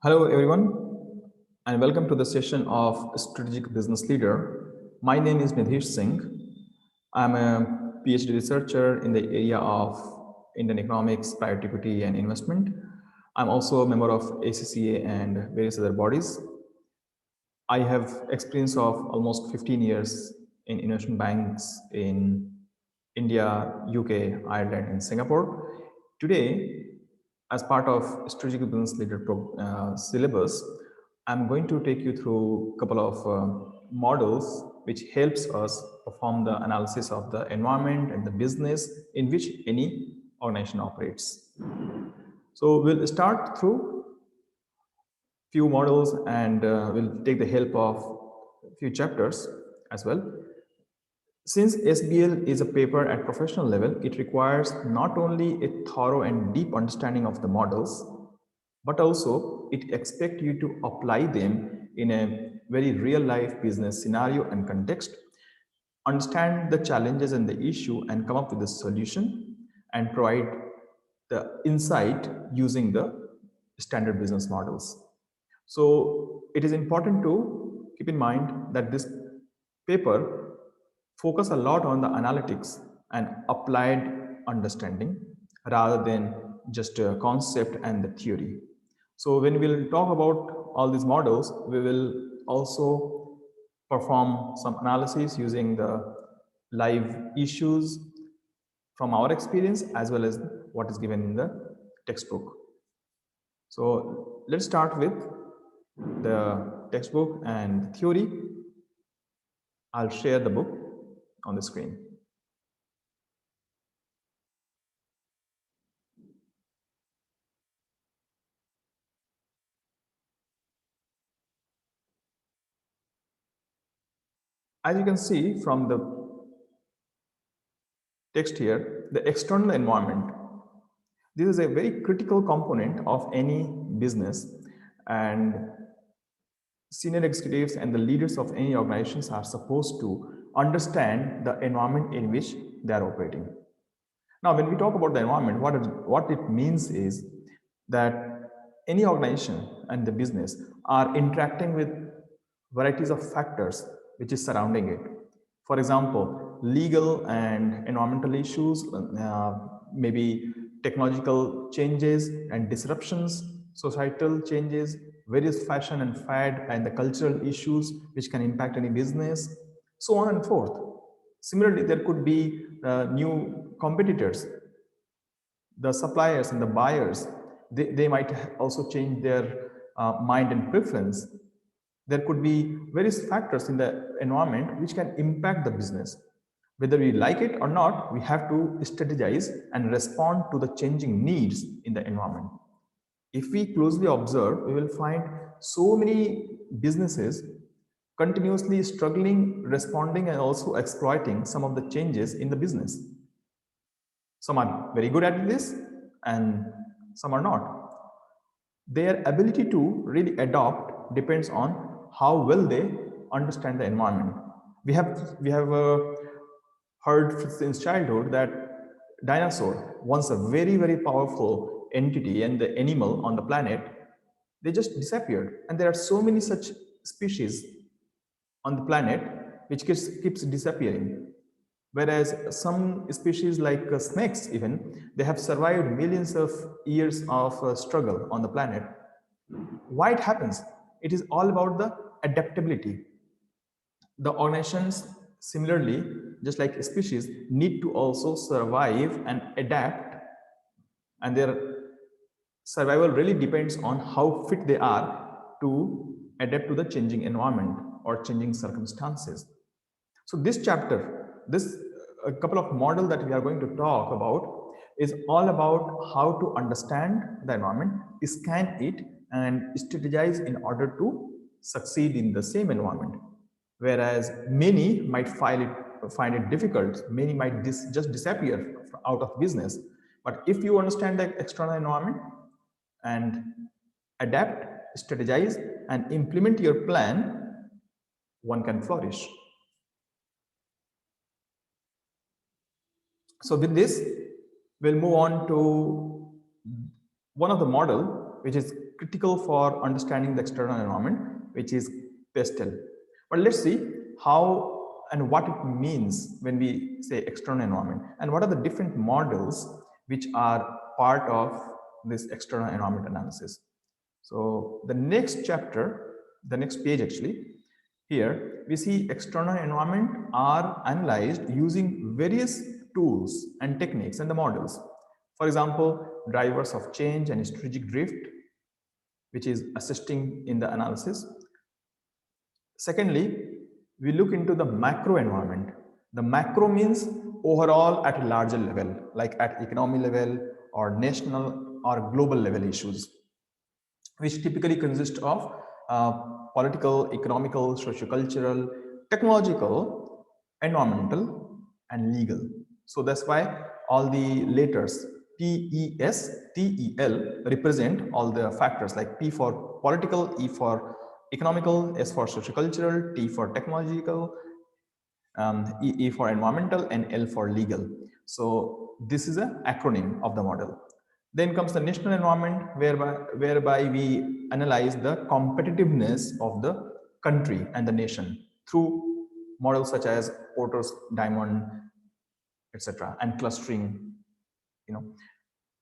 Hello, everyone, and welcome to the session of Strategic Business Leader. My name is Nidhish Singh. I'm a PhD researcher in the area of Indian economics, private equity, and investment. I'm also a member of ACCA and various other bodies. I have experience of almost 15 years in investment banks in India, UK, Ireland, and Singapore. Today, as part of Strategic Business Leader syllabus, I'm going to take you through a couple of models which helps us perform the analysis of the environment and the business in which any organization operates. So we'll start through few models and we'll take the help of few chapters as well. Since SBL is a paper at professional level, it requires not only a thorough and deep understanding of the models, but also it expects you to apply them in a very real life business scenario and context, understand the challenges and the issue and come up with a solution and provide the insight using the standard business models. So it is important to keep in mind that this paper focus a lot on the analytics and applied understanding rather than just a concept and the theory. So when we'll talk about all these models, we will also perform some analysis using the live issues from our experience as well as what is given in the textbook. So let's start with the textbook and theory. I'll share the book on the screen. As you can see from the text here, the external environment. This is a very critical component of any business, and senior executives and the leaders of any organizations are supposed to understand the environment in which they are operating. Now, when we talk about the environment, what it means is that any organization and the business are interacting with varieties of factors which is surrounding it. For example, legal and environmental issues, maybe technological changes and disruptions, societal changes, various fashion and fad and the cultural issues which can impact any business, so on and forth. Similarly, there could be new competitors, the suppliers and the buyers. They might also change their mind and preference. There could be various factors in the environment which can impact the business. Whether we like it or not, we have to strategize and respond to the changing needs in the environment. If we closely observe, we will find so many businesses continuously struggling, responding, and also exploiting some of the changes in the business. Some are very good at this and some are not. Their ability to really adopt depends on how well they understand the environment. We have heard since childhood that dinosaur, once a very powerful entity and the animal on the planet, they just disappeared. And there are so many such species on the planet which keeps disappearing. Whereas some species like snakes even, they have survived millions of years of struggle on the planet. Why it happens? It is all about the adaptability. The organizations similarly, just like species, need to also survive and adapt, and their survival really depends on how fit they are to adapt to the changing environment or changing circumstances. So this chapter, this a couple of model that we are going to talk about is all about how to understand the environment, scan it, and strategize in order to succeed in the same environment. Whereas many might find it difficult, many might just disappear out of business. But if you understand the external environment and adapt, strategize, and implement your plan, one can flourish. So with this, we'll move on to one of the model, which is critical for understanding the external environment, which is PESTEL. But let's see how and what it means when we say external environment, and what are the different models which are part of this external environment analysis. So the next chapter, the next page actually, here we see external environment are analyzed using various tools and techniques and the models. For example, drivers of change and strategic drift, which is assisting in the analysis. Secondly, we look into the macro environment. The macro means overall at a larger level, like at economy level or national or global level issues, which typically consist of political, economical, socio-cultural, technological, environmental, and legal. So that's why all the letters PES, TEL represent all the factors, like P for political, E for economical, S for socio-cultural, T for technological, E for environmental, and L for legal. So this is an acronym of the model. Then comes the national environment, whereby we analyze the competitiveness of the country and the nation through models such as Porter's diamond, etc., and clustering. You know,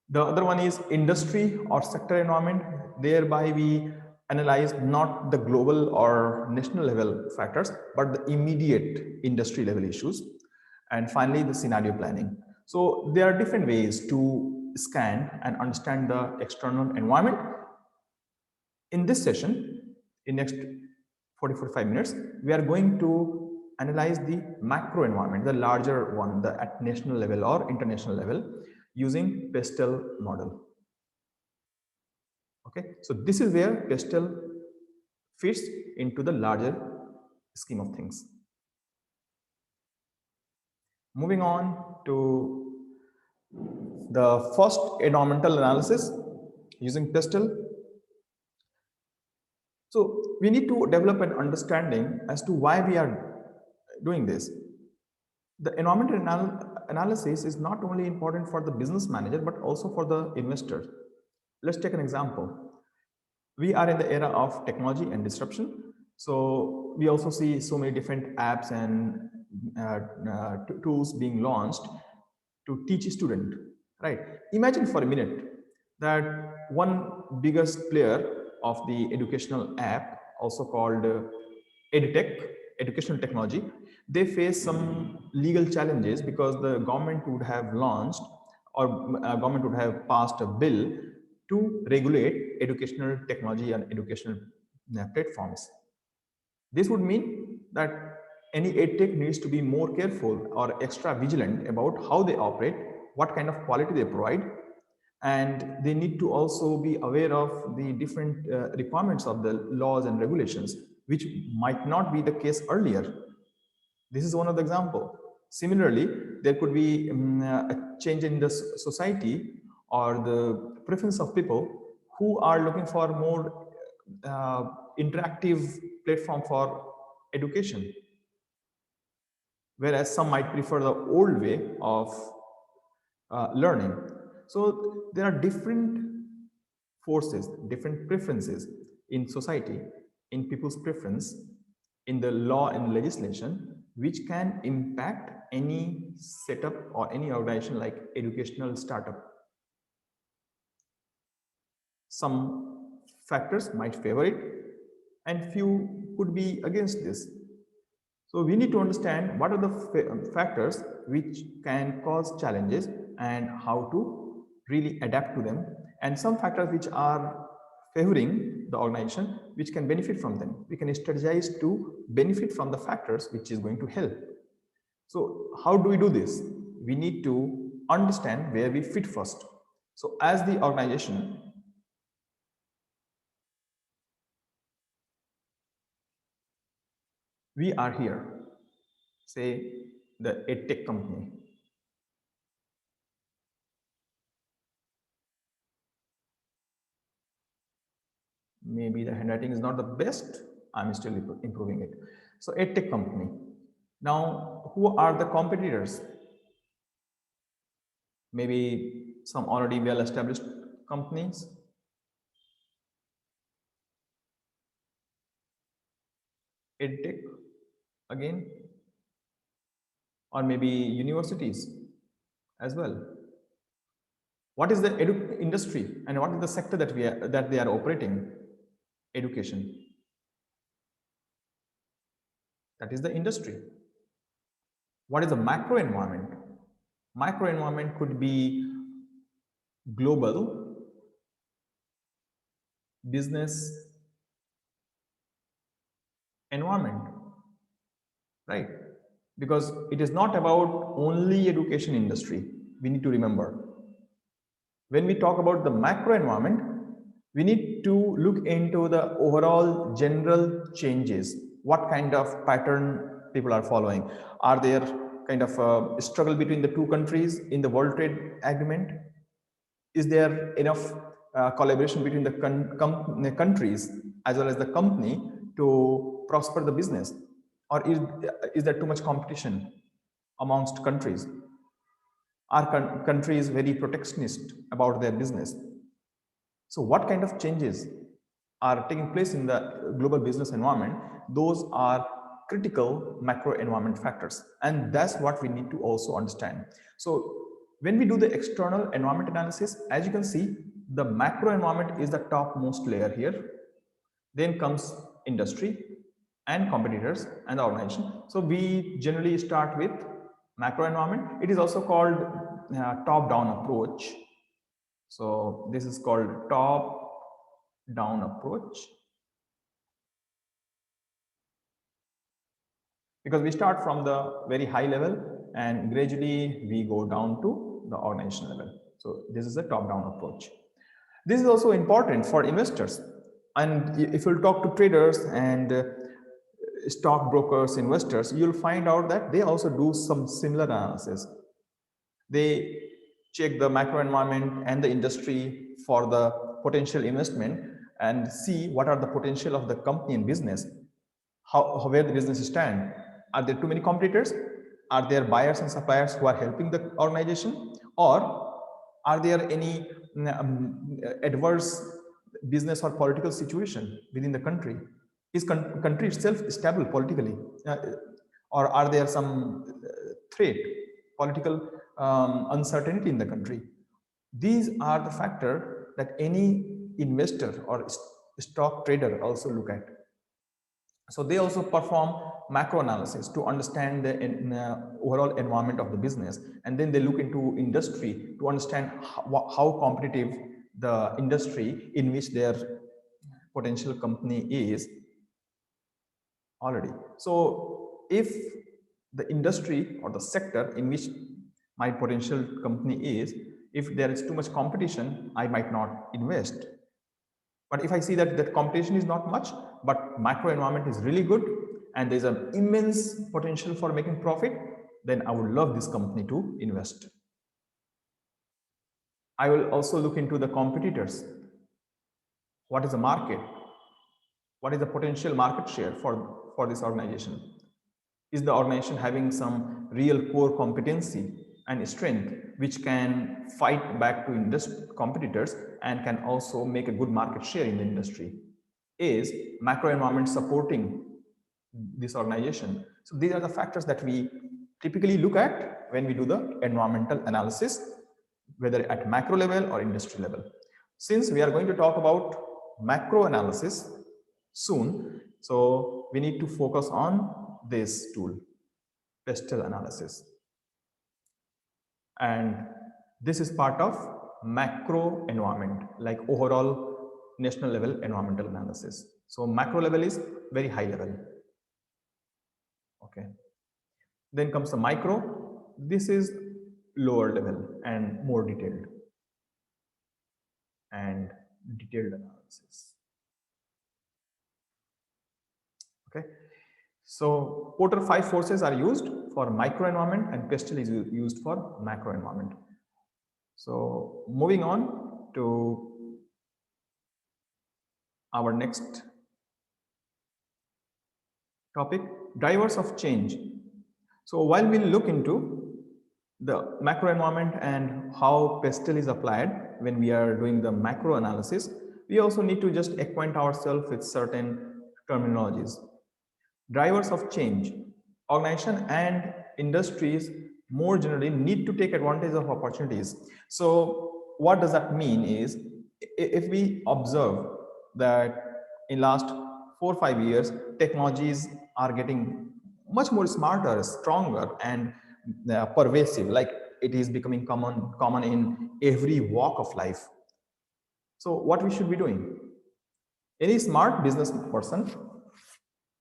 the other one is industry or sector environment. Thereby we analyze not the global or national level factors, but the immediate industry level issues. And finally, the scenario planning. So there are different ways to scan and understand the external environment. In this session, in next 45 minutes, we are going to analyze the macro environment, the larger one, the at national level or international level, using PESTEL model. Okay, so this is where PESTEL fits into the larger scheme of things. Moving on to the first environmental analysis using PESTEL. So we need to develop an understanding as to why we are doing this. The environmental analysis is not only important for the business manager, but also for the investor. Let's take an example. We are in the era of technology and disruption. So we also see so many different apps and tools being launched to teach a student, right? Imagine for a minute that one biggest player of the educational app, also called EdTech, educational technology, they face some legal challenges because the government would have launched, or government would have passed a bill to regulate educational technology and educational platforms. This would mean that any edtech needs to be more careful or extra vigilant about how they operate, what kind of quality they provide, and they need to also be aware of the different requirements of the laws and regulations, which might not be the case earlier. This is one of the example. Similarly, there could be a change in the society or the preference of people who are looking for more interactive platform for education, whereas some might prefer the old way of learning. So there are different forces, different preferences in society, in people's preference, in the law and legislation, which can impact any setup or any organization like educational startup. Some factors might favor it and few could be against this. So we need to understand what are the factors which can cause challenges and how to really adapt to them, and some factors which are favoring the organization, which can benefit from them. We can strategize to benefit from the factors which is going to help. So how do we do this? We need to understand where we fit first. So as the organization, we are here, say the EdTech company. Maybe the handwriting is not the best. I'm still improving it. So EdTech company. Now, who are the competitors? Maybe some already well-established companies, edtech again, or maybe universities as well. What is the industry and what is the sector that they are operating? Education. That is the industry. What is the macro environment? Micro environment could be global business environment, right? Because it is not about only education industry. We need to remember. When we talk about the macro environment, we need to look into the overall general changes. What kind of pattern people are following? Are there kind of a struggle between the two countries in the World Trade Agreement? Is there enough collaboration between the countries as well as the company to prosper the business? Or is there too much competition amongst countries? Are countries very protectionist about their business? So what kind of changes are taking place in the global business environment? Those are critical macro environment factors. And that's what we need to also understand. So when we do the external environment analysis, as you can see, the macro environment is the topmost layer here. Then comes industry and competitors and the organization. So we generally start with macro environment. It is also called top-down approach. So this is called top-down approach, because we start from the very high level and gradually we go down to the organization level. So this is a top-down approach. This is also important for investors. And if you'll talk to traders and stockbrokers, investors, you'll find out that they also do some similar analysis. They check the macro environment and the industry for the potential investment and see what are the potential of the company and business, where the business stand. Are there too many competitors? Are there buyers and suppliers who are helping the organization? Or are there any adverse business or political situation within the country? Is country itself stable politically? Or are there some threat, political uncertainty in the country? These are the factors that any investor or stock trader also look at. So they also perform macro analysis to understand the overall environment of the business, and then they look into industry to understand how competitive the industry in which their potential company is already. So if the industry or the sector in which my potential company is, if there is too much competition, I might not invest. But if I see that that competition is not much, but macro environment is really good and there's an immense potential for making profit, then I would love this company to invest. I will also look into the competitors. What is the market? What is the potential market share for this organization? Is the organization having some real core competency and strength which can fight back to competitors and can also make a good market share in the industry? Is macro environment supporting this organization? So these are the factors that we typically look at when we do the environmental analysis, whether at macro level or industry level. Since we are going to talk about macro analysis soon, so we need to focus on this tool, pestle analysis. And this is part of macro environment, like overall national level environmental analysis. So macro level is very high level. Okay. Then comes the micro. This is lower level and more detailed analysis. Okay. So Porter 5 forces are used for micro environment and pestle is used for macro environment. So moving on to our next topic, drivers of change. So while we look into the macro environment and how pestle is applied when we are doing the macro analysis, we also need to just acquaint ourselves with certain terminologies. Drivers of change. Organization and industries more generally need to take advantage of opportunities. So what does that mean is, if we observe that in last 4 or 5 years, technologies are getting much more smarter, stronger, and pervasive, like it is becoming common in every walk of life. So what we should be doing? Any smart business person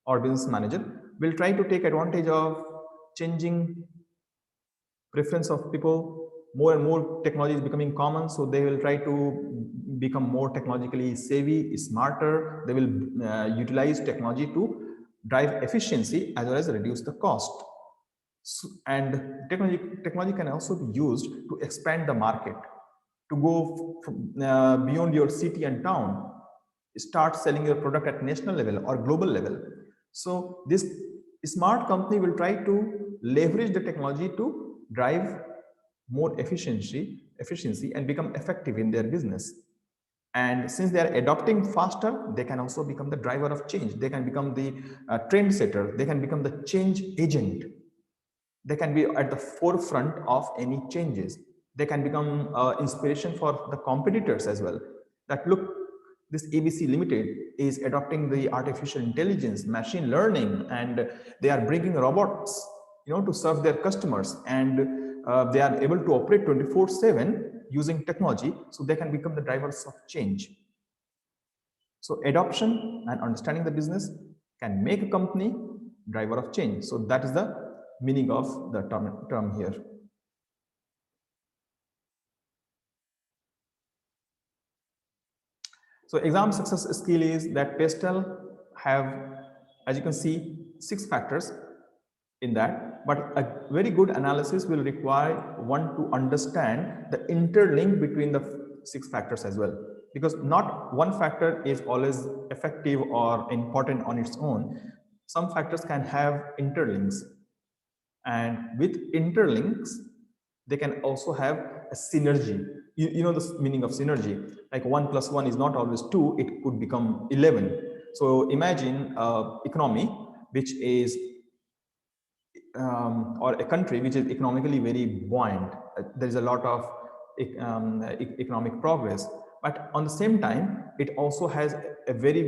or business manager will try to take advantage of changing preference of people. More and more technology is becoming common, so they will try to become more technologically savvy, smarter. They will utilize technology to drive efficiency as well as reduce the cost. And technology can also be used to expand the market, to go from, beyond your city and town, start selling your product at national level or global level. So this smart company will try to leverage the technology to drive more efficiency and become effective in their business. And since they are adopting faster, they can also become the driver of change. They can become the trend setter. They can become the change agent. They can be at the forefront of any changes. They can become inspiration for the competitors as well. That look, this ABC Limited is adopting the artificial intelligence, machine learning, and they are bringing robots, to serve their customers, and they are able to operate 24/7 using technology, so they can become the drivers of change. So adoption and understanding the business can make a company driver of change. So that is the meaning of the term here. So exam success skill is that Pastel have, as you can see, 6 factors in that, but a very good analysis will require one to understand the interlink between the 6 factors as well, because not one factor is always effective or important on its own. Some factors can have interlinks, and with interlinks they can also have a synergy. You know the meaning of synergy, like 1 plus 1 is not always 2, it could become 11. So imagine economy which is or a country which is economically very buoyant. There is a lot of economic progress, but on the same time it also has a very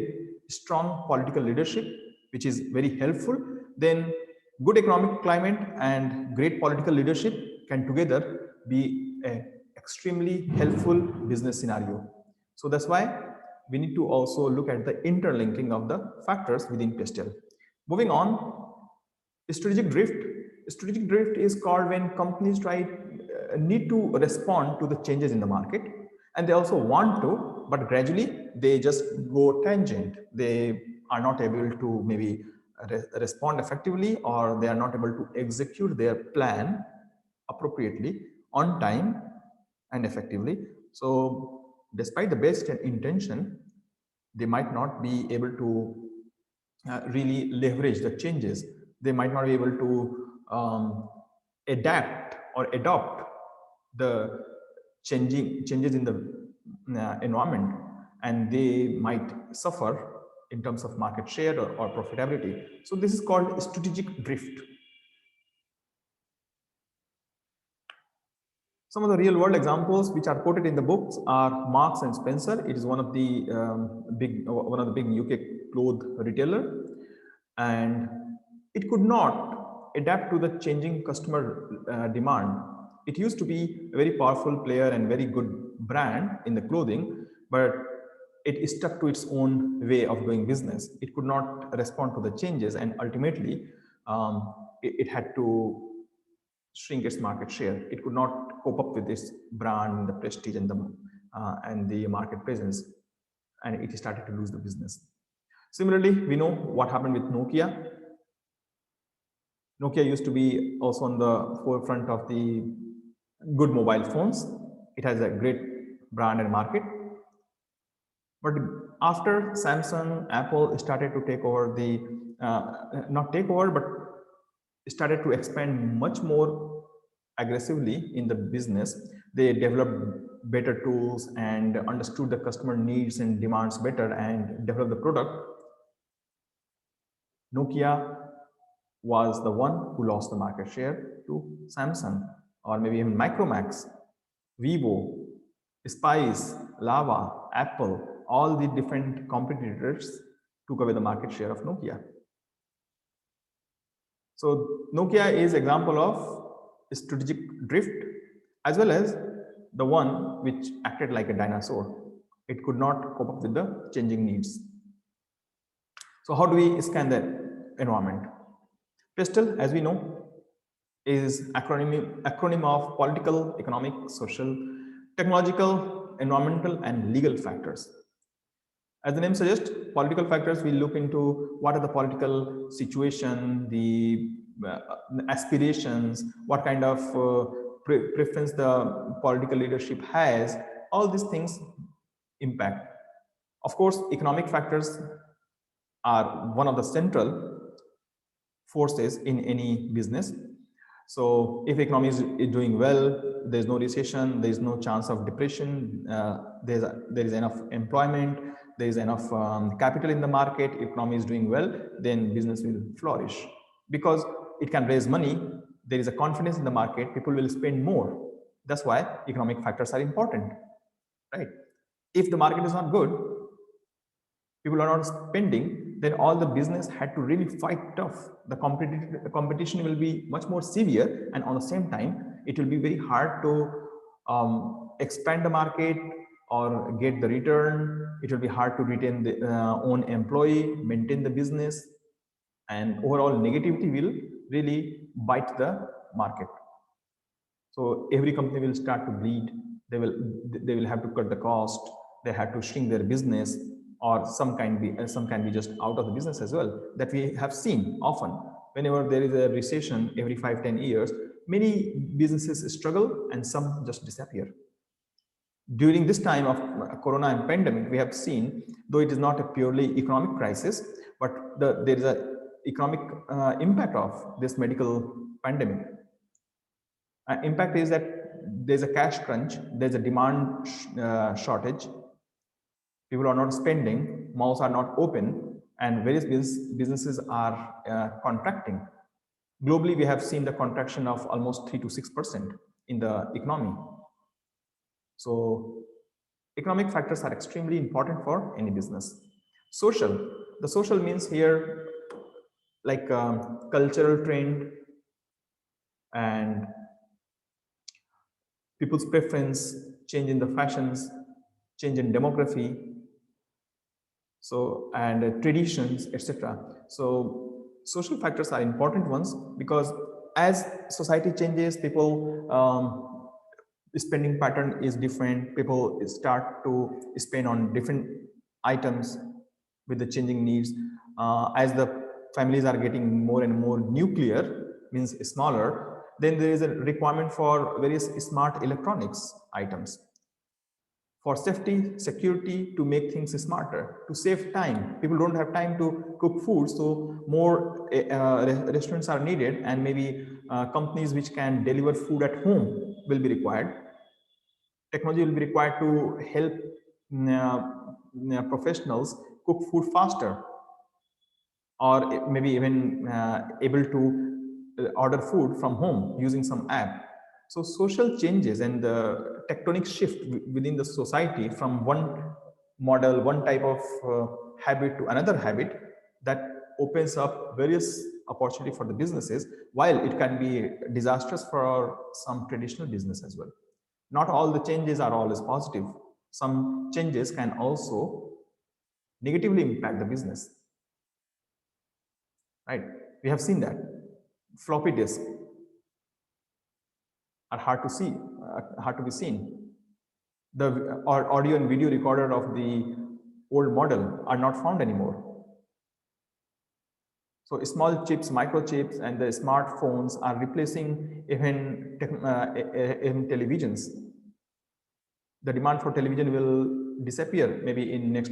strong political leadership which is very helpful. Then good economic climate and great political leadership can together be an extremely helpful business scenario. So that's why we need to also look at the interlinking of the factors within Pastel. Moving on, strategic drift. Strategic drift is called when companies need to respond to the changes in the market, and they also want to, but gradually they just go tangent. They are not able to maybe respond effectively, or they are not able to execute their plan appropriately, on time, and effectively. So despite the best intention, they might not be able to really leverage the changes. They might not be able to adapt or adopt the changes in the environment, and they might suffer in terms of market share or profitability. So this is called strategic drift. Some of the real world examples which are quoted in the books are Marks and Spencer. It is one of the big UK cloth retailer, and it could not adapt to the changing customer demand. It used to be a very powerful player and very good brand in the clothing, but it stuck to its own way of doing business. It could not respond to the changes, and ultimately it had to shrink its market share. It could not cope up with this brand, the prestige, and the market presence, and it started to lose the business. Similarly, we know what happened with Nokia. Nokia used to be also on the forefront of the good mobile phones. It has a great brand and market. But after Samsung, Apple started to take over the, not take over, but started to expand much more aggressively in the business. They developed better tools and understood the customer needs and demands better and developed the product. Nokia was the one who lost the market share to Samsung, or maybe even Micromax, Vivo, Spice, Lava, Apple, all the different competitors took away the market share of Nokia. So Nokia is example of strategic drift, as well as the one which acted like a dinosaur. It could not cope up with the changing needs. So how do we scan the environment? PESTEL, as we know, is acronym of political, economic, social, technological, environmental, and legal factors. As the name suggests, political factors will look into what are the political situation, the aspirations, what kind of preference the political leadership has. All these things impact. Of course, economic factors are one of the central forces in any business. So if economy is doing well, there is no recession, there is no chance of depression, there is enough employment, there is enough capital in the market, economy is doing well, then business will flourish. Because it can raise money, there is a confidence in the market, people will spend more. That's why economic factors are important, right? If the market is not good, people are not spending, then all the business had to really fight tough. The competition will be much more severe, and on the same time, it will be very hard to expand the market or get the return. It will be hard to retain the own employee, maintain the business, and overall negativity will really bite the market. So every company will start to bleed. They will have to cut the cost. They have to shrink their business, or some can be just out of the business as well. That we have seen often. Whenever there is a recession every 5-10 years, many businesses struggle and some just disappear. During this time of corona and pandemic, we have seen, though it is not a purely economic crisis, but there is a economic impact of this medical pandemic. Impact is that there's a cash crunch, there's a demand shortage, people are not spending, mouths are not open, and various businesses are contracting. Globally, we have seen the contraction of almost 3 to 6% in the economy. So economic factors are extremely important for any business. Social, the social means here like cultural trend and people's preference, change in the fashions, change in demography, so and traditions, etc. So social factors are important ones, because as society changes, people spending pattern is different. People start to spend on different items with the changing needs. As the families are getting more and more nuclear, means smaller, then there is a requirement for various smart electronics items for safety, security, to make things smarter, to save time. People don't have time to cook food, so more restaurants are needed, and maybe companies which can deliver food at home will be required. Technology will be required to help professionals cook food faster, or maybe even able to order food from home using some app. So social changes and the tectonic shift within the society from one model, one type of habit to another habit, that opens up various opportunity for the businesses, while it can be disastrous for some traditional business as well. Not all the changes are always positive. Some changes can also negatively impact the business, right? We have seen that. Floppy disk are hard to see, hard to be seen. The audio and video recorder of the old model are not found anymore. So small chips, microchips, and the smartphones are replacing even televisions. The demand for television will disappear maybe in next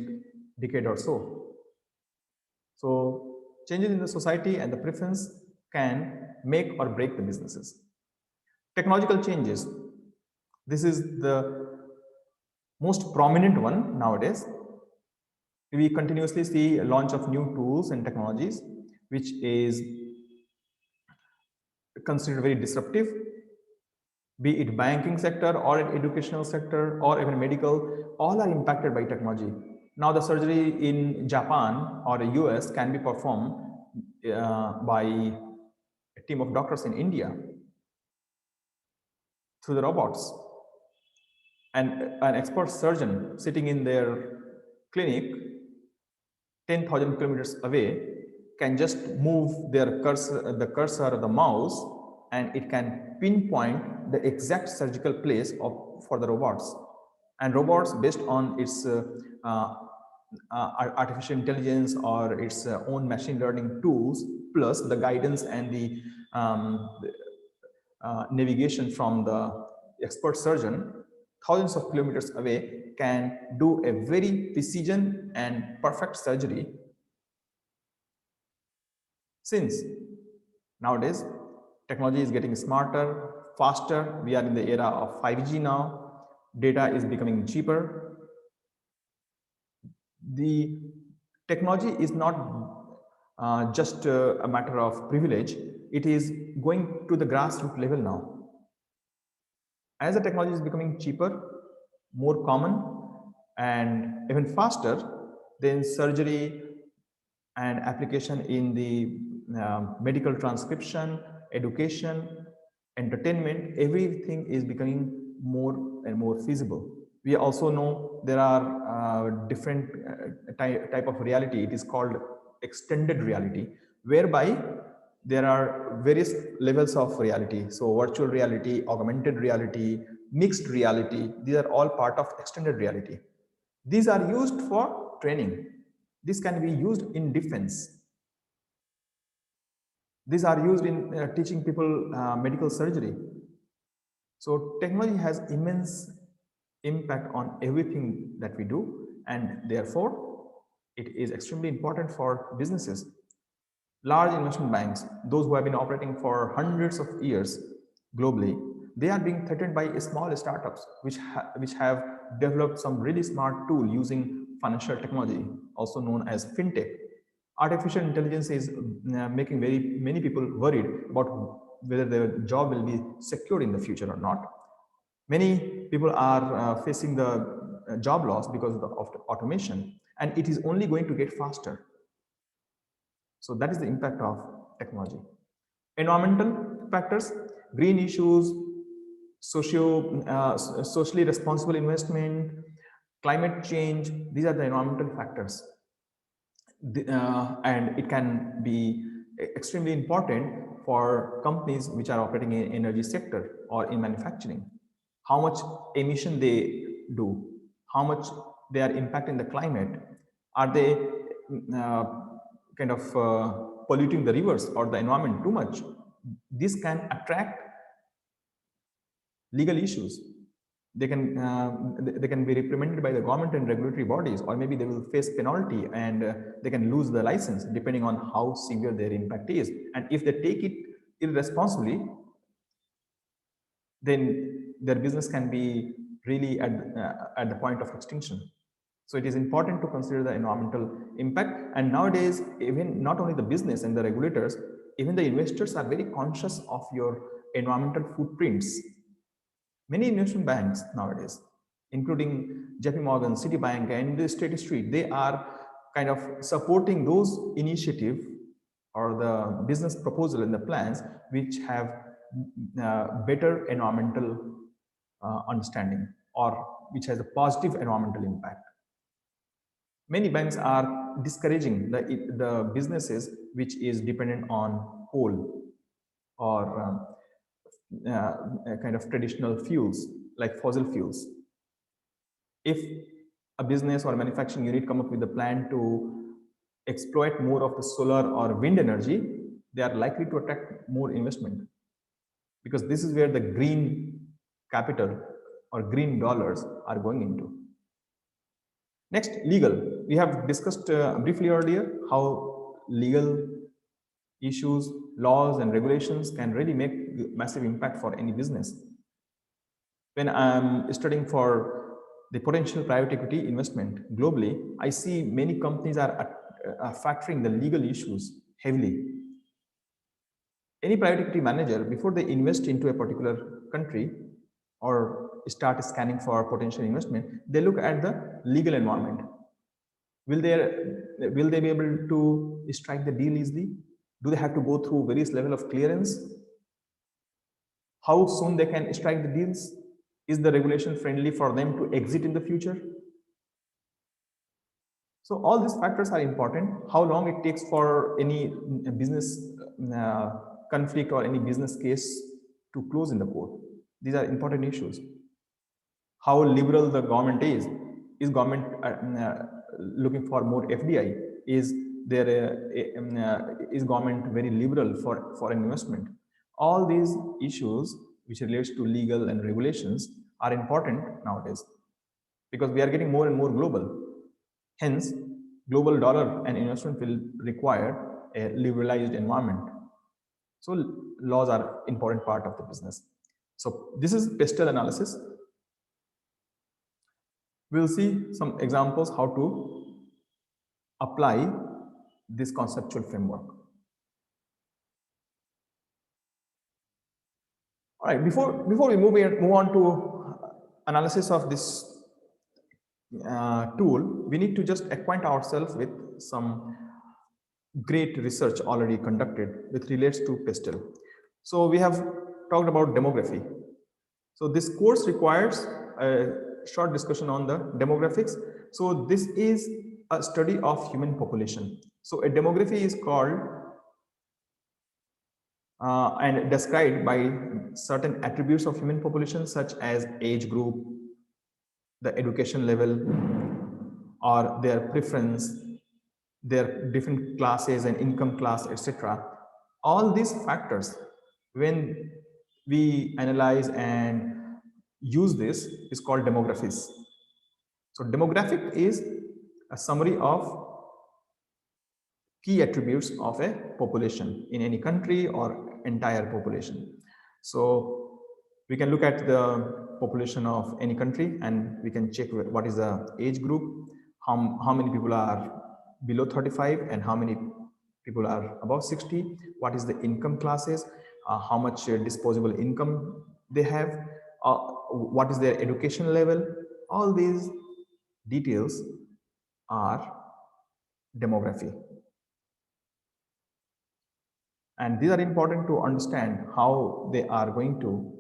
decade or so. So changes in the society and the preference can make or break the businesses. Technological changes. This is the most prominent one nowadays. We continuously see a launch of new tools and technologies. which is considered very disruptive, be it banking sector or educational sector or even medical, all are impacted by technology. Now the surgery in Japan or the US can be performed by a team of doctors in India through the robots. And an expert surgeon sitting in their clinic 10,000 kilometers away can just move their cursor, the cursor of the mouse, and it can pinpoint the exact surgical place for the robots. And robots, based on its artificial intelligence or its own machine learning tools, plus the guidance and the navigation from the expert surgeon, thousands of kilometers away, can do a very precision and perfect surgery. Since nowadays technology is getting smarter, faster, we are in the era of 5G now, data is becoming cheaper. The technology is not just a matter of privilege, it is going to the grassroots level now. As the technology is becoming cheaper, more common, and even faster, then surgery and application in the medical transcription, education, entertainment, everything is becoming more and more feasible. We also know there are different type of reality. It is called extended reality, whereby there are various levels of reality. So virtual reality, augmented reality, mixed reality, these are all part of extended reality. These are used for training. This can be used in defense. These are used in teaching people medical surgery. So technology has immense impact on everything that we do, and therefore it is extremely important for businesses. Large investment banks, those who have been operating for hundreds of years globally, they are being threatened by small startups which have developed some really smart tool using financial technology, also known as fintech. Artificial intelligence is making very many people worried about whether their job will be secured in the future or not. Many people are facing the job loss because of the automation, and it is only going to get faster. So that is the impact of technology. Environmental factors, green issues, socially responsible investment, climate change, these are the environmental factors. And it can be extremely important for companies which are operating in energy sector or in manufacturing. How much emission they do, how much they are impacting the climate, are they kind of polluting the rivers or the environment too much. This can attract legal issues. They can be reprimanded by the government and regulatory bodies, or maybe they will face penalty and they can lose the license depending on how severe their impact is. And if they take it irresponsibly, then their business can be really at the point of extinction. So it is important to consider the environmental impact. And nowadays, even not only the business and the regulators, even the investors are very conscious of your environmental footprints. Many investment banks nowadays, including JP Morgan, Citibank, and State Street, they are kind of supporting those initiatives or the business proposal and the plans which have better environmental understanding, or which has a positive environmental impact. Many banks are discouraging the businesses which is dependent on coal or kind of traditional fuels like fossil fuels. If a business or a manufacturing unit come up with a plan to exploit more of the solar or wind energy, they are likely to attract more investment, because this is where the green capital or green dollars are going into. Next, legal. We have discussed briefly earlier how legal issues, laws, and regulations can really make massive impact for any business. When I'm studying for the potential private equity investment globally, I see many companies are factoring the legal issues heavily. Any private equity manager, before they invest into a particular country or start scanning for potential investment, they look at the legal environment. Will they be able to strike the deal easily? Do they have to go through various level of clearance? How soon they can strike the deals? Is the regulation friendly for them to exit in the future? So all these factors are important. How long it takes for any business conflict or any business case to close in the court. These are important issues. How liberal the government is. Is government looking for more FDI? Is is government very liberal for foreign investment? All these issues which relates to legal and regulations are important nowadays because we are getting more and more global. Hence, global dollar and investment will require a liberalized environment. So laws are important part of the business. So this is pestle analysis. We'll see some examples how to apply this conceptual framework. All right, before we move on to analysis of this tool, we need to just acquaint ourselves with some great research already conducted with relates to pestle. So we have talked about demography. So this course requires a short discussion on the demographics. So this is a study of human population. So a demography is called and described by certain attributes of human population such as age group, the education level, or their preference, their different classes and income class, etc. All these factors, when we analyze and use this, is called demographies. So demographic is a summary of key attributes of a population in any country or entire population. So we can look at the population of any country and we can check what is the age group, how many people are below 35 and how many people are above 60, what is the income classes, how much disposable income they have, what is their education level. All these details are demography. And these are important to understand how they are going to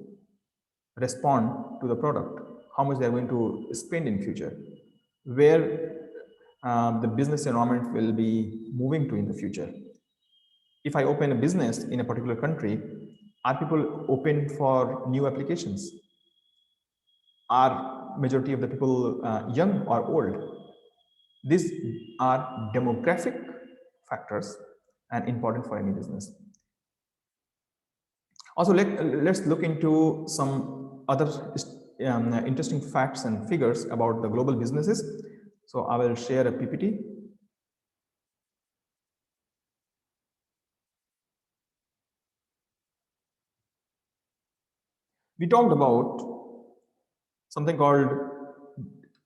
respond to the product, how much they are going to spend in future, where the business environment will be moving to in the future. If I open a business in a particular country, are people open for new applications? Are majority of the people young or old? These are demographic factors and important for any business. Also, let's look into some other interesting facts and figures about the global businesses. So I will share a PPT. We talked about something called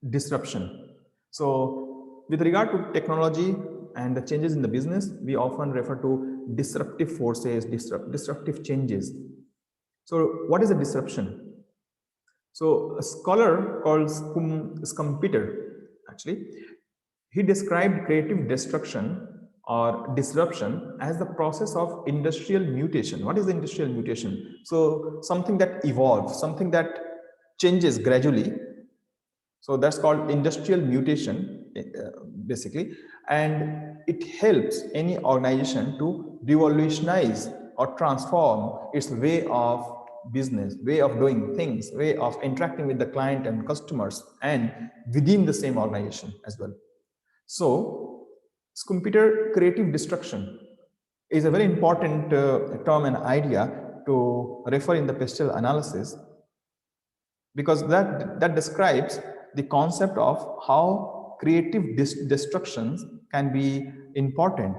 disruption. So with regard to technology and the changes in the business, we often refer to disruptive forces, disruptive changes. So what is a disruption? So a scholar called Schumpeter, actually, he described creative destruction or disruption as the process of industrial mutation. What is the industrial mutation? So something that evolves, something that changes gradually. So that's called industrial mutation, basically. And it helps any organization to revolutionize or transform its way of business, way of doing things, way of interacting with the client and customers, and within the same organization as well. So, Schumpeter creative destruction is a very important term and idea to refer in the pestle analysis, because that describes the concept of how creative destructions can be important.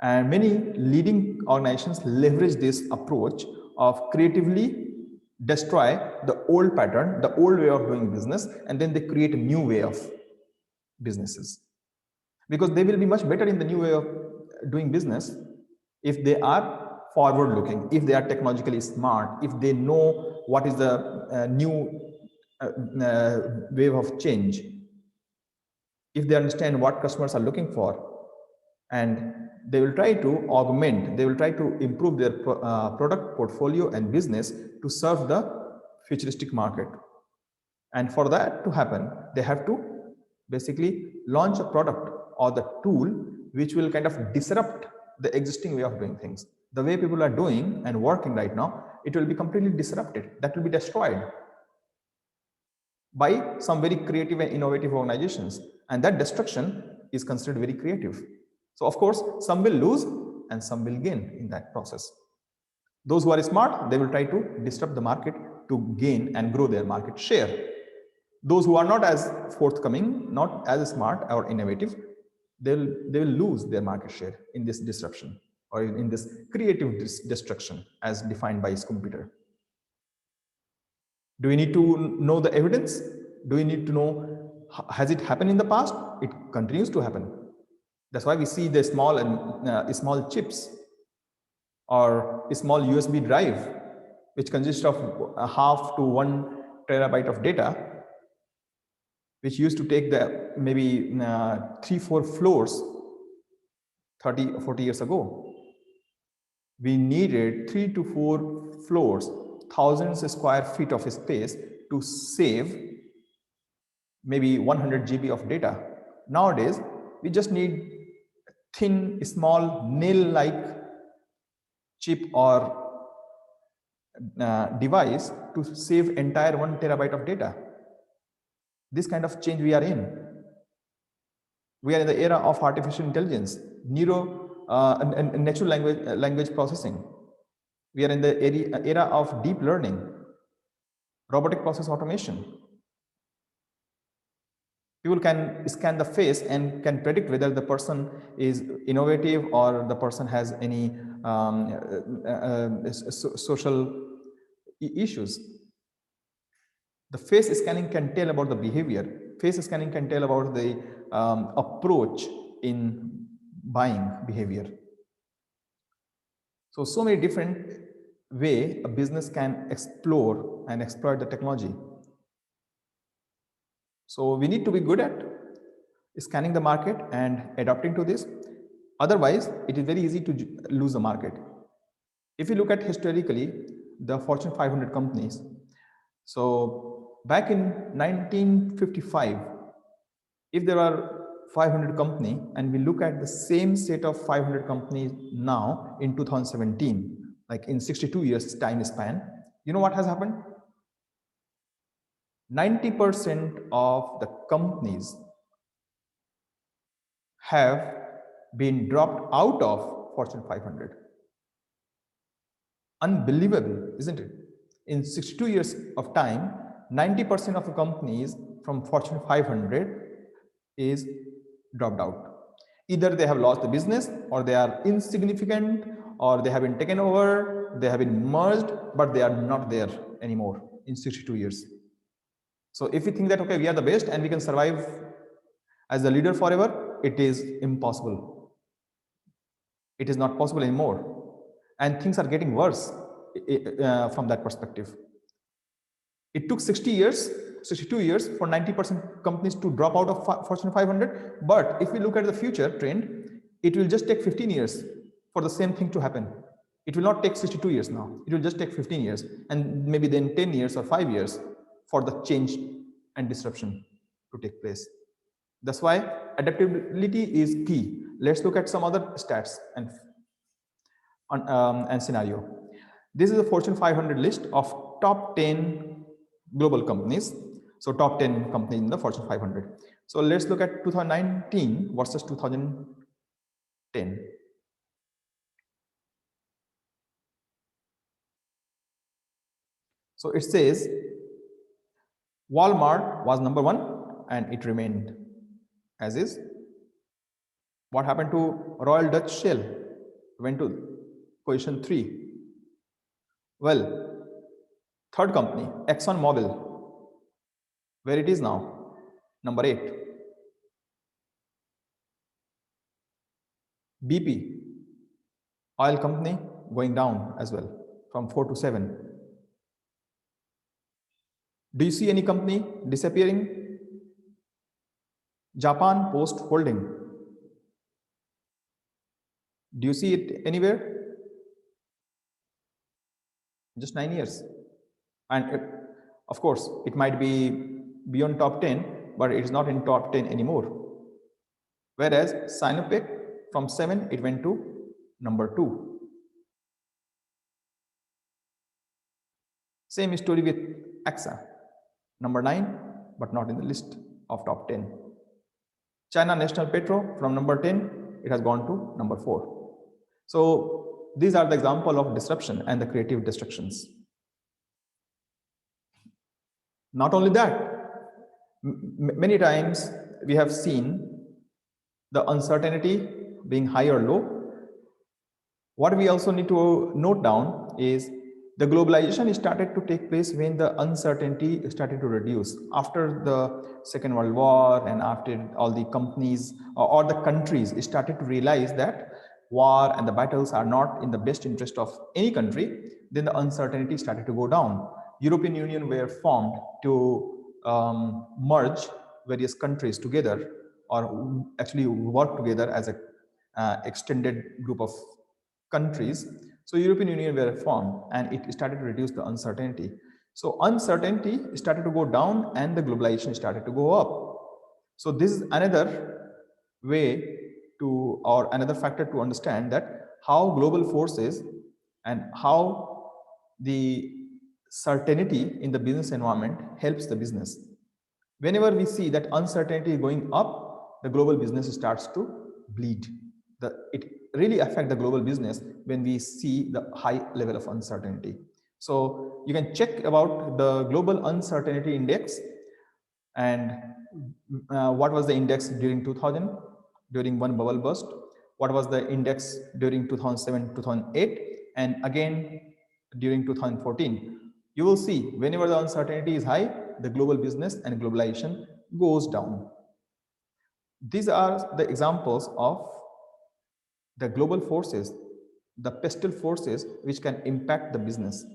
And many leading organizations leverage this approach of creatively destroy the old pattern, the old way of doing business, and then they create a new way of businesses. Because they will be much better in the new way of doing business, if they are forward looking, if they are technologically smart, if they know what is the new wave of change, if they understand what customers are looking for, and they will try to augment, they will try to improve their product portfolio and business to serve the futuristic market. And for that to happen, they have to basically launch a product or the tool which will kind of disrupt the existing way of doing things. The way people are doing and working right now, it will be completely disrupted. That will be destroyed by some very creative and innovative organizations. And that destruction is considered very creative. So of course, some will lose and some will gain in that process. Those who are smart, they will try to disrupt the market to gain and grow their market share. Those who are not as forthcoming, not as smart or innovative, they will lose their market share in this disruption or in this creative destruction as defined by Schumpeter. Do we need to know the evidence? Do we need to know, has it happened in the past? It continues to happen. That's why we see the small and small chips or a small USB drive, which consists of a half to 1 terabyte of data, which used to take the maybe 3-4 floors 30 or 40 years ago. We needed 3 to 4 floors, thousands of square feet of space to save maybe 100 GB of data. Nowadays, we just need thin, small, nail-like chip or device to save entire 1 terabyte of data. This kind of change we are in. We are in the era of artificial intelligence, natural language processing. We are in the era of deep learning, robotic process automation. People can scan the face and can predict whether the person is innovative or the person has any social issues. The face scanning can tell about the behavior. Face scanning can tell about the approach in buying behavior. So many different ways a business can explore and exploit the technology. So we need to be good at scanning the market and adapting to this. Otherwise, it is very easy to lose the market. If you look at historically, the Fortune 500 companies, so back in 1955, if there are 500 companies and we look at the same set of 500 companies now in 2017, like in 62 years time span, you know what has happened? 90% of the companies have been dropped out of Fortune 500. Unbelievable, isn't it? In 62 years of time, 90% of the companies from Fortune 500 is dropped out. Either they have lost the business, or they are insignificant, or they have been taken over, they have been merged, but they are not there anymore in 62 years. So if we think that, okay, we are the best and we can survive as the leader forever, it is impossible. It is not possible anymore. And things are getting worse from that perspective. It took 62 years for 90% companies to drop out of Fortune 500. But if we look at the future trend, it will just take 15 years for the same thing to happen. It will not take 62 years now. It will just take 15 years and maybe then 10 years or 5 years for the change and disruption to take place. That's why adaptability is key. Let's look at some other stats and scenario. This is a Fortune 500 list of top 10 global companies. So top 10 companies in the Fortune 500. So let's look at 2019 versus 2010. So it says Walmart was number 1 and it remained as is. What happened to Royal Dutch Shell? Went to position 3. Well, third company, ExxonMobil, where it is now, number 8. BP, oil company, going down as well from 4 to 7. Do you see any company disappearing? Japan Post Holding. Do you see it anywhere? Just 9 years. And of course, it might be beyond top 10, but it is not in top 10 anymore. Whereas Sinopec, from 7, it went to number 2. Same story with AXA, number 9, but not in the list of top 10. China National Petro, from number 10, it has gone to number 4. So these are the example of disruption and the creative destructions. Not only that, many times we have seen the uncertainty being high or low. What we also need to note down is the globalization started to take place when the uncertainty started to reduce. After the Second World War and after all the companies or the countries started to realize that war and the battles are not in the best interest of any country, then the uncertainty started to go down. European Union were formed to merge various countries together, or actually work together as a extended group of countries. So European Union were formed and it started to reduce the uncertainty. So uncertainty started to go down and the globalization started to go up. So this is another way to, or another factor to understand that how global forces and how the certainty in the business environment helps the business. Whenever we see that uncertainty going up, the global business starts to bleed. It really affects the global business when we see the high level of uncertainty. So you can check about the global uncertainty index and what was the index during 2000, during one bubble burst, what was the index during 2007, 2008, and again during 2014. You will see whenever the uncertainty is high, the global business and globalization goes down. These are the examples of the global forces, the pestle forces which can impact the business.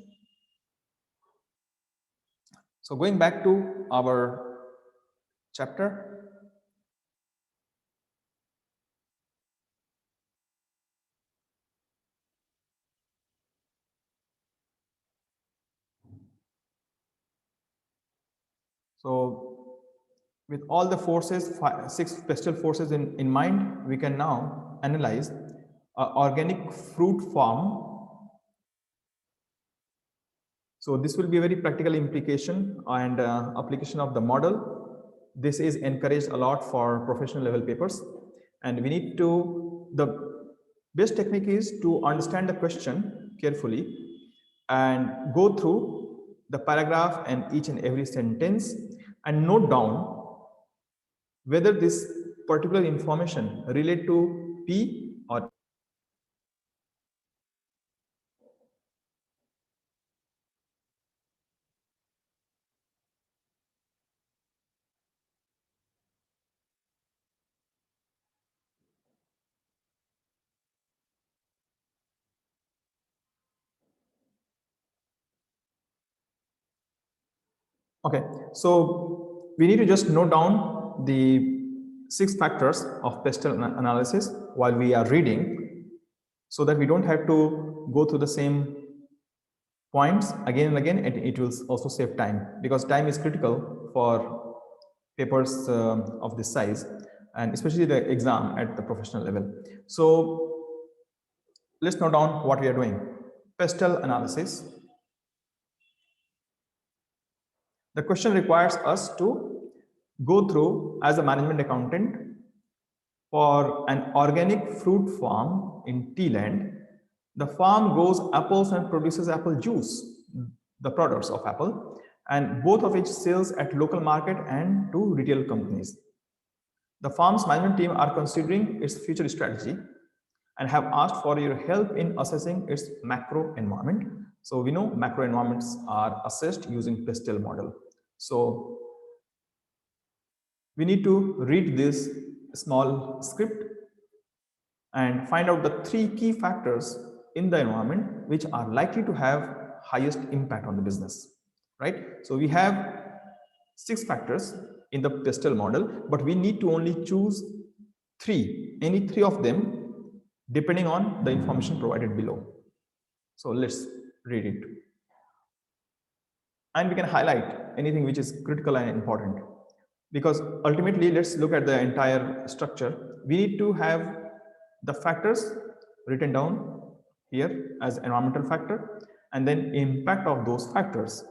So going back to our chapter, so with all the forces, 6 pestle forces in mind, we can now analyze organic fruit farm. So this will be a very practical implication and application of the model. This is encouraged a lot for professional level papers, and we need to, the best technique is to understand the question carefully and go through the paragraph and each and every sentence and note down whether this particular information relate to P or. Okay, so we need to just note down the 6 factors of pestle analysis while we are reading, so that we don't have to go through the same points again and again, and it will also save time, because time is critical for papers of this size, and especially the exam at the professional level. So let's note down what we are doing. Pestle analysis. The question requires us to go through, as a management accountant, for an organic fruit farm in tea land. The farm grows apples and produces apple juice, the products of apple, and both of which sells at local market and to retail companies. The farm's management team are considering its future strategy and have asked for your help in assessing its macro environment. So we know macro environments are assessed using pestle model. So we need to read this small script and find out the three key factors in the environment which are likely to have highest impact on the business, right? So we have 6 factors in the pestle model, but we need to only choose any three of them depending on the information provided below. So let's read it. And we can highlight anything which is critical and important, because ultimately, let's look at the entire structure. We need to have the factors written down here as environmental factor, and then impact of those factors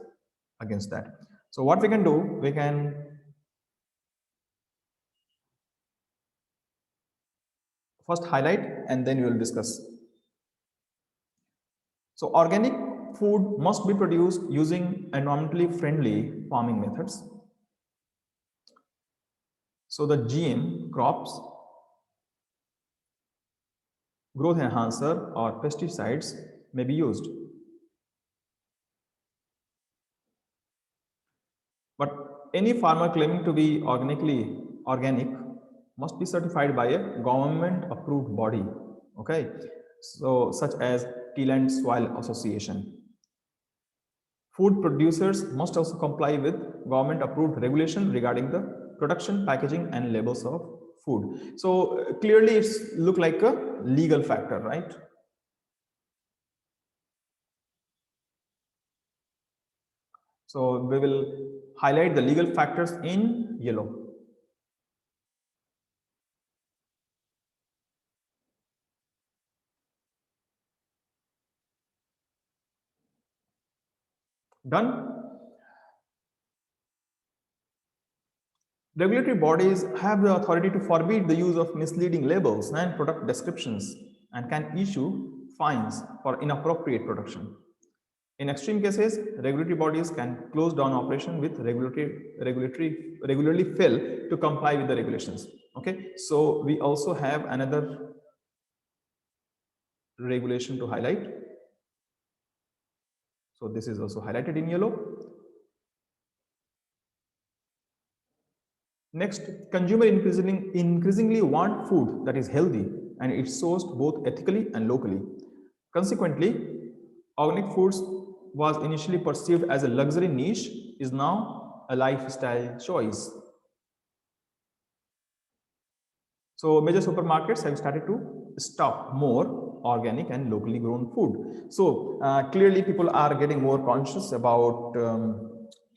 against that. So what we can do, we can first highlight and then we will discuss. So organic food must be produced using environmentally friendly farming methods. So the GM crops, growth enhancer or pesticides may be used. But any farmer claiming to be organic must be certified by a government approved body. Okay. So such as Tea Soil Association. Food producers must also comply with government approved regulation regarding the production, packaging and labels of food. So clearly it's look like a legal factor, right? So we will highlight the legal factors in yellow. Done? Regulatory bodies have the authority to forbid the use of misleading labels and product descriptions and can issue fines for inappropriate production. In extreme cases, regulatory bodies can close down operation with regularly fail to comply with the regulations. Okay, so we also have another regulation to highlight. So this is also highlighted in yellow. Next, consumer increasingly want food that is healthy and it's sourced both ethically and locally. Consequently, organic foods was initially perceived as a luxury niche is now a lifestyle choice. So major supermarkets have started to stock more organic and locally grown food. So clearly people are getting more conscious about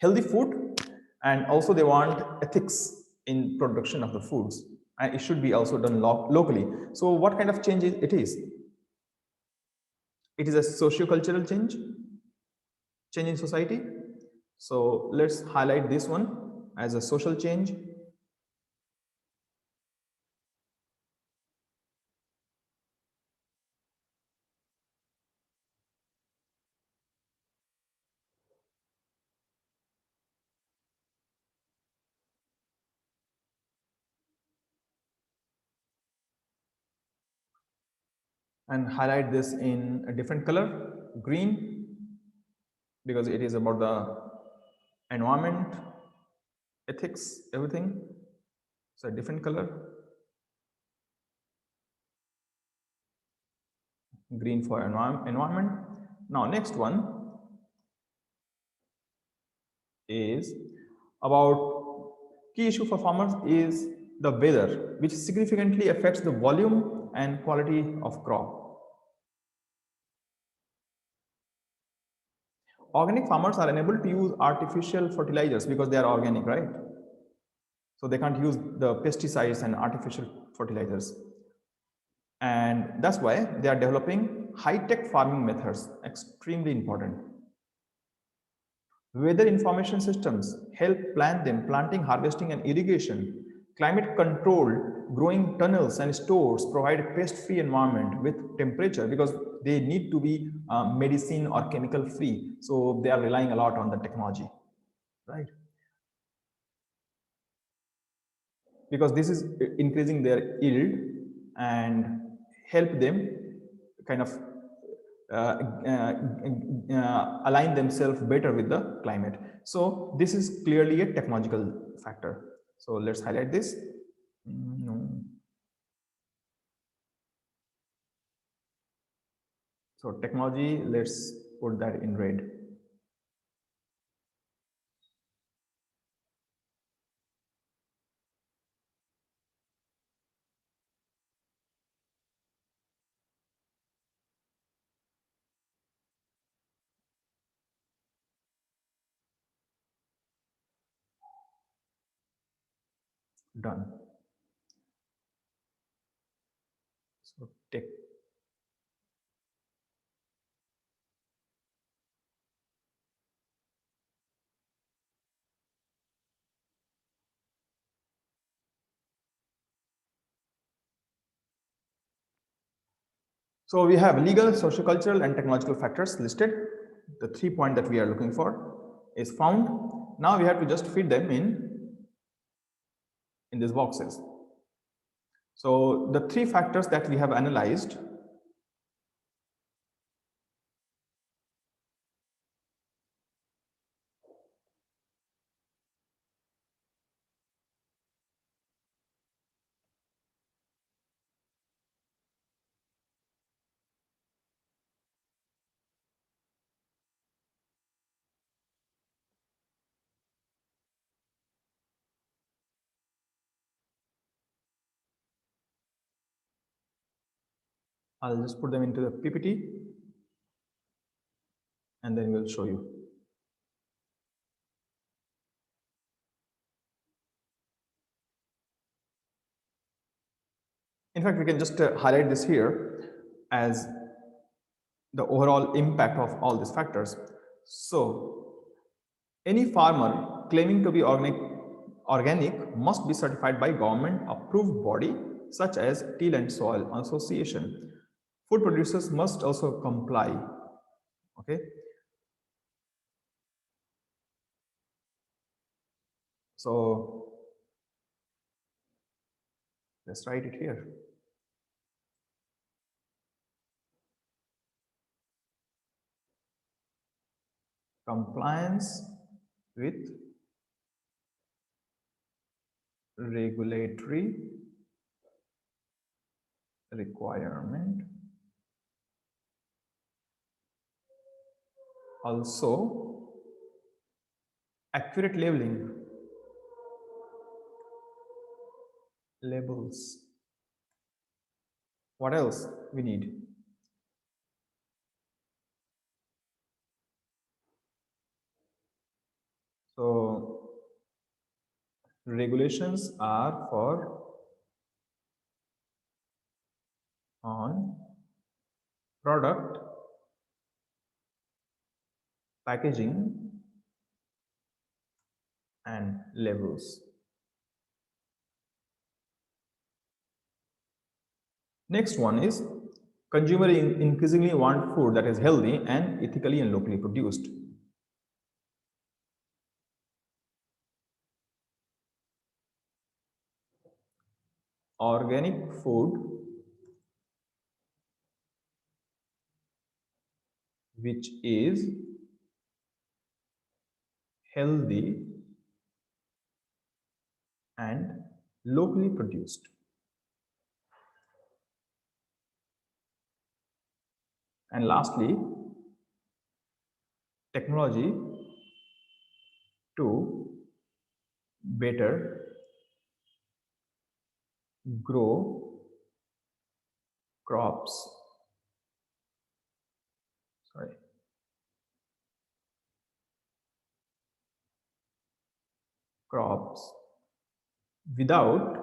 healthy food, and also they want ethics in production of the foods, and it should be also done locally. So what kind of change it is? It is a socio-cultural change in society. So let's highlight this one as a social change. And highlight this in a different color, green, because it is about the environment, ethics, everything. So a different color, green for environment. Now next one is about key issue for farmers is the weather, which significantly affects the volume and quality of crop. Organic farmers are unable to use artificial fertilizers because they are organic, right? So they can't use the pesticides and artificial fertilizers. And that's why they are developing high-tech farming methods, extremely important. Weather information systems help plan them, planting, harvesting, and irrigation. Climate control, growing tunnels and stores provide pest-free environment with temperature, because they need to be medicine or chemical free. So they are relying a lot on the technology, right? Because this is increasing their yield and help them kind of align themselves better with the climate. So this is clearly a technological factor. So let's highlight this. No. So technology, let's put that in red. Done. So tech. So we have legal, socio-cultural, and technological factors listed. The 3 points that we are looking for is found. Now we have to just fit them in these boxes. So the 3 factors that we have analyzed, I'll just put them into the PPT and then we'll show you. In fact, we can just highlight this here as the overall impact of all these factors. So any farmer claiming to be organic must be certified by government approved body such as Till and Soil Association. Food producers must also comply. Okay. So let's write it here. Compliance with regulatory requirement. Also, accurate labeling. Labels. What else we need? So regulations are for on product packaging and labels. Next one is consumer increasingly want food that is healthy and ethically and locally produced. Organic food which is healthy and locally produced. And lastly, technology to better grow crops. Sorry. Crops without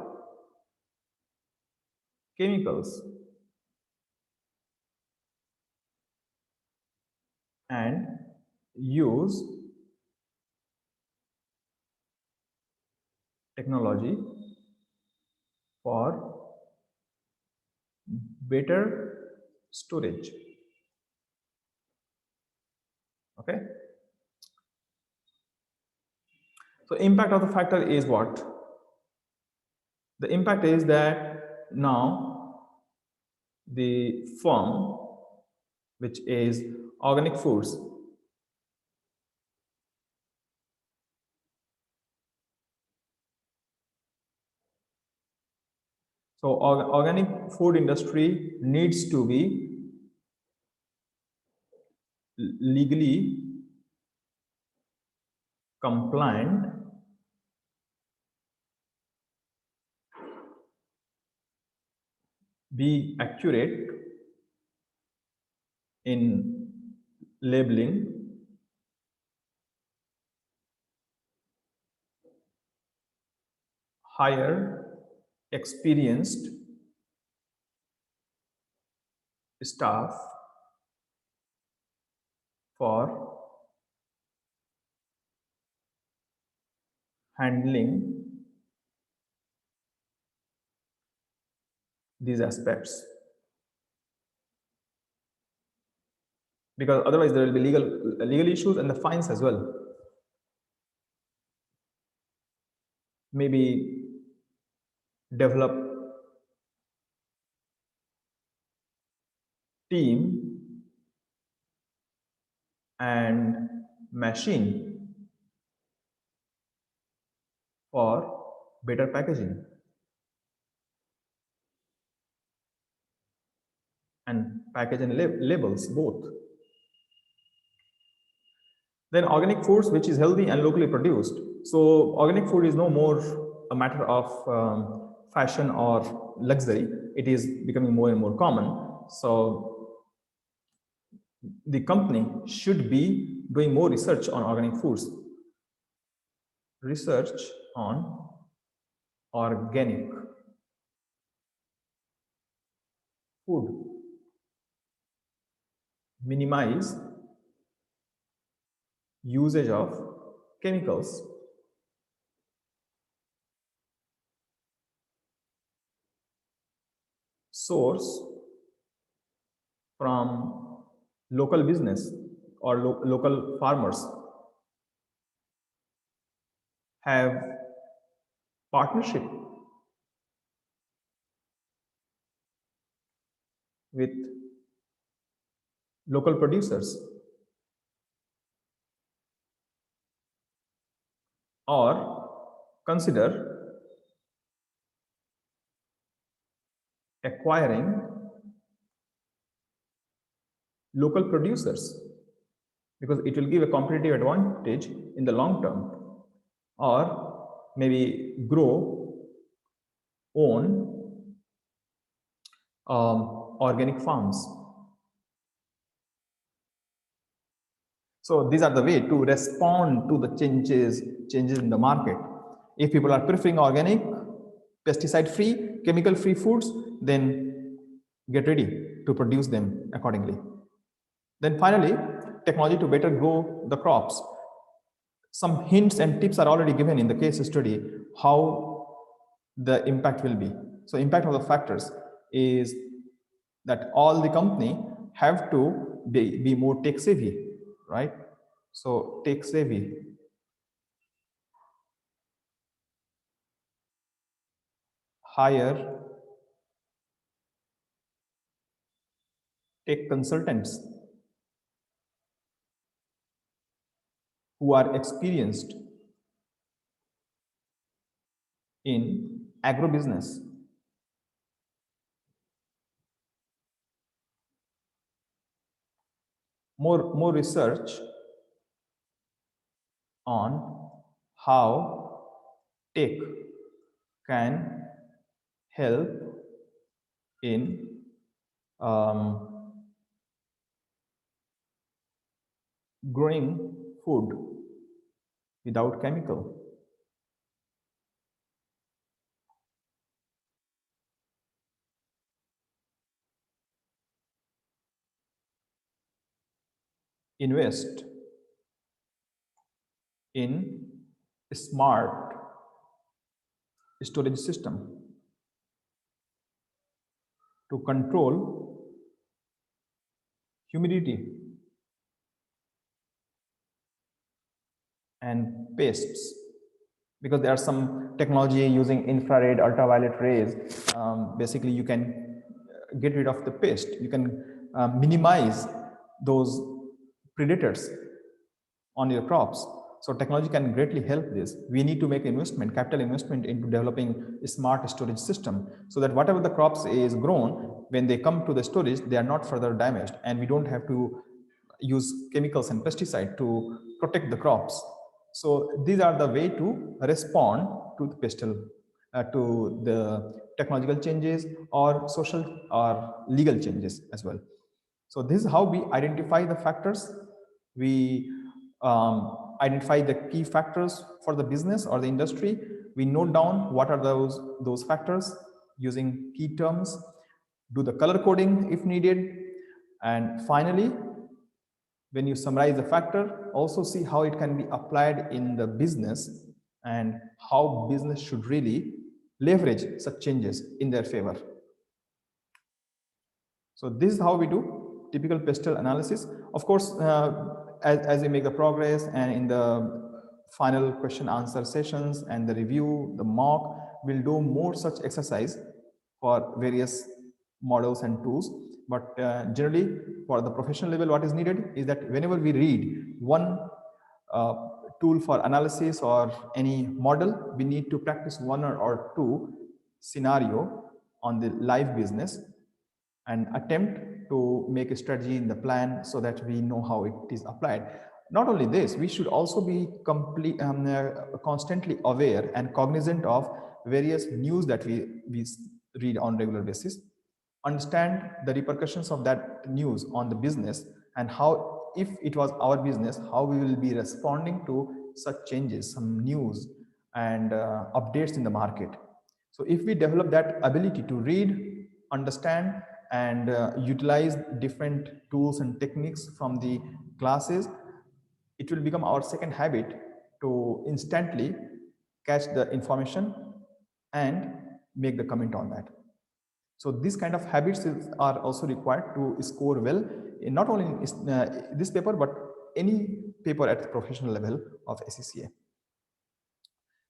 chemicals and use technology for better storage. Okay. So impact of the factor is what? The impact is that now the firm which is organic foods so organic food industry needs to be legally compliant be accurate in labeling, hire experienced staff for handling these aspects, because otherwise there will be legal issues and the fines as well. Maybe develop team and machine for better packaging and package and labels both. Then organic foods, which is healthy and locally produced. So organic food is no more a matter of fashion or luxury. It is becoming more and more common. So the company should be doing more research on organic foods. Research on organic food. Minimize usage of chemicals. Source from local business or local farmers. Have partnership with local producers, or consider acquiring local producers, because it will give a competitive advantage in the long term, or maybe grow own organic farms. So these are the way to respond to the changes in the market. If people are preferring organic, pesticide free, chemical free foods, then get ready to produce them accordingly. Then finally, technology to better grow the crops. Some hints and tips are already given in the case study how the impact will be. So impact of the factors is that all the company have to be more tech savvy, right? So tech savvy, hire tech consultants who are experienced in agribusiness. More research on how tech can help in growing food without chemical. Invest in a smart storage system to control humidity and pests, because there are some technology using infrared, ultraviolet rays. Basically, you can get rid of the pest. You can minimize those predators on your crops. So technology can greatly help this. We need to make investment, capital investment into developing a smart storage system, so that whatever the crops is grown, when they come to the storage, they are not further damaged, and we don't have to use chemicals and pesticide to protect the crops. So these are the way to respond to the pestle, to the technological changes or social or legal changes as well. So this is how we identify the factors. We identify the key factors for the business or the industry. We note down what are those factors using key terms, do the color coding if needed, and finally, when you summarize the factor, also see how it can be applied in the business and how business should really leverage such changes in their favor. So this is how we do typical pestle analysis. Of course, as we make the progress and in the final question answer sessions and the review, the mock, we'll do more such exercise for various models and tools. But generally, for the professional level, what is needed is that whenever we read one tool for analysis or any model, we need to practice one or two scenario on the live business and attempt to make a strategy in the plan so that we know how it is applied. Not only this, we should also be constantly aware and cognizant of various news that we read on regular basis, understand the repercussions of that news on the business, and how, if it was our business, how we will be responding to such changes, some news and updates in the market. So if we develop that ability to read, understand, and utilize different tools and techniques from the classes, it will become our second habit to instantly catch the information and make the comment on that. So these kind of habits are also required to score well, in not only in this paper, but any paper at the professional level of ACCA.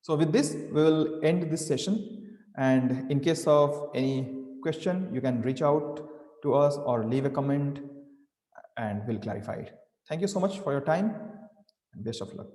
So with this, we will end this session. And in case of any question, you can reach out to us or leave a comment and we'll clarify it. Thank you so much for your time and best of luck.